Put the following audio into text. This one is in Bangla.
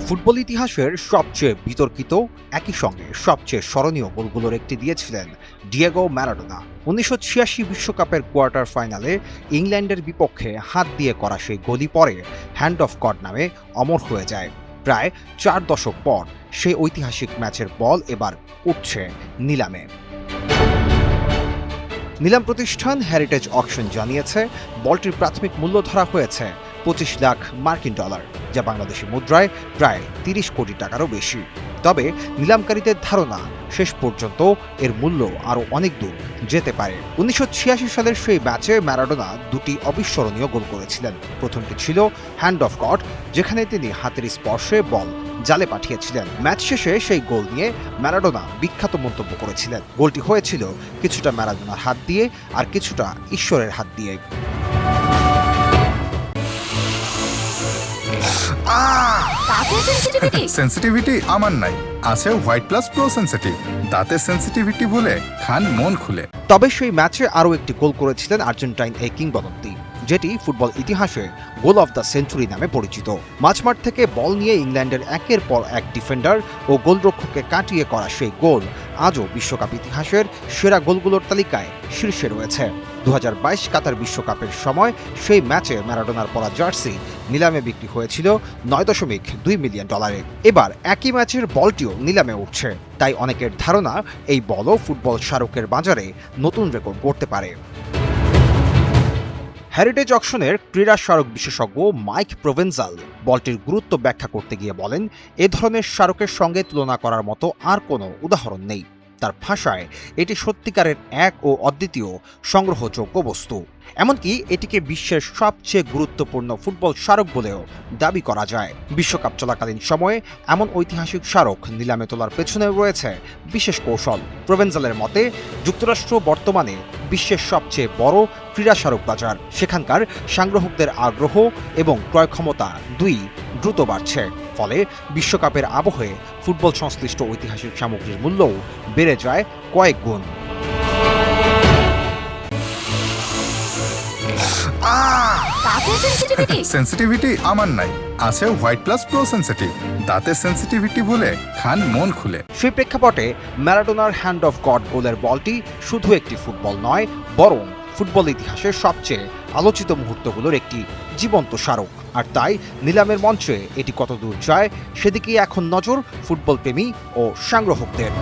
ফুটবল ইতিহাসের সবচেয়ে বিতর্কিত একই সঙ্গে সবচেয়ে স্মরণীয় গোলগুলোর একটি দিয়েছিলেন ডিয়েগো ম্যারাডোনা। ১৯৮৬ বিশ্বকাপের কোয়ার্টার ফাইনালে ইংল্যান্ডের বিপক্ষে হাত দিয়ে করা সেই গোলই পরে হ্যান্ড অফ গড নামে অমর হয়ে যায়। প্রায় ৪ দশক পর সেই ঐতিহাসিক ম্যাচের বল এবার উঠছে নিলামে। নিলাম প্রতিষ্ঠান হেরিটেজ অকশন জানিয়েছে, বলটির প্রাথমিক মূল্য ধরা হয়েছে ২৫ লাখ মার্কিন ডলার, যা বাংলাদেশি মুদ্রায় প্রায় ৩০ কোটি টাকারও বেশি। তবে নিলামকারীদের ধারণা শেষ পর্যন্ত এর মূল্য আরও অনেক দূর যেতে পারে। ১৯৮৬ সালের সেই ম্যাচে ম্যারাডোনা দুটি অবিস্মরণীয় গোল করেছিলেন। প্রথমটি ছিল হ্যান্ড অফ গড, যেখানে তিনি হাতের স্পর্শে বল জালে পাঠিয়েছিলেন। ম্যাচ শেষে সেই গোল নিয়ে ম্যারাডোনা বিখ্যাত মন্তব্য করেছিলেন, গোলটি হয়েছিল কিছুটা ম্যারাডোনার হাত দিয়ে আর কিছুটা ঈশ্বরের হাত দিয়ে। সেন্সিটিভিটি আমার নাই, আছে হোয়াইট প্লাস প্রো সেন্সিটিভ। দাঁতের সেন্সিটিভিটি বলে খান মন খুলে। তবে সেই ম্যাচে আরও একটি গোল করেছিলেন আর্জেন্টাইন এই কিংবদন্তি, যেটি ফুটবল ইতিহাসে গোল অফ দ্য সেঞ্চুরি নামে পরিচিত। মাঝমাঠ থেকে বল নিয়ে ইংল্যান্ডের একের পর এক ডিফেন্ডার ও গোলরক্ষককে কাটিয়ে করা সেই গোল আজও বিশ্বকাপ ইতিহাসের সেরা গোলগুলোর তালিকায় শীর্ষে রয়েছে। ২০২২ কাতার বিশ্বকাপের সময় সেই ম্যাচে ম্যারাডোনার পরা জার্সি নিলামে বিক্রি হয়েছিল ৯.২ মিলিয়ন ডলারে। এবার একই ম্যাচের বলটিও নিলামে উঠছে, তাই অনেকের ধারণা এই বলও ফুটবল স্মারকের বাজারে নতুন রেকর্ড গড়তে পারে। হেরিটেজ অকশনের ক্রীড়া স্মারক বিশেষজ্ঞ মাইক প্রোভেনজাল বলটির গুরুত্ব ব্যাখ্যা করতে গিয়ে বলেন, এ ধরনের স্মারকের সঙ্গে তুলনা করার মতো আর কোনো উদাহরণ নেই। তার ভাষায় এটি সত্যিকারের এক ও অদ্বিতীয় সংগ্রহযোগ্য বস্তু। এমনকি এটিকে বিশ্বের সবচেয়ে গুরুত্বপূর্ণ ফুটবল স্মারক বলেও দাবি করা যায়। বিশ্বকাপ চলাকালীন সময়ে এমন ঐতিহাসিক স্মারক নিলামে তোলার পেছনে রয়েছে বিশেষ কৌশল। প্রোভেনজালের মতে, যুক্তরাষ্ট্র বর্তমানে বিশ্বের সবচেয়ে বড় ক্রীড়া স্মারক বাজার। সেখানকার সংগ্রাহকদের আগ্রহ এবং ক্রয় ক্ষমতা দুই দ্রুত বাড়ছে। ফলে বিশ্বকাপের আবহে ফুটবল সংশ্লিষ্ট ঐতিহাসিক সামগ্রীর মূল্যও বেড়ে যায় কয়েক গুণ। সেন্সিটিভিটি আমার নাই, আছে হোয়াইট প্লাস প্রো সেন্সিটিভ। দাঁতের সেন্সিটিভিটি বলে খান মন খুলে। সেই প্রেক্ষাপটে ম্যারাডোনার হ্যান্ড অফ গড গোলের বলটি শুধু একটি ফুটবল নয়, বরং ফুটবল ইতিহাসের সবচেয়ে আলোচিত মুহূর্তগুলোর একটি জীবন্ত স্মারক। আর তাই নিলামের মঞ্চে এটি কতদূর যায় সেদিকেই এখন নজর ফুটবল প্রেমী ও সংগ্রাহকদের।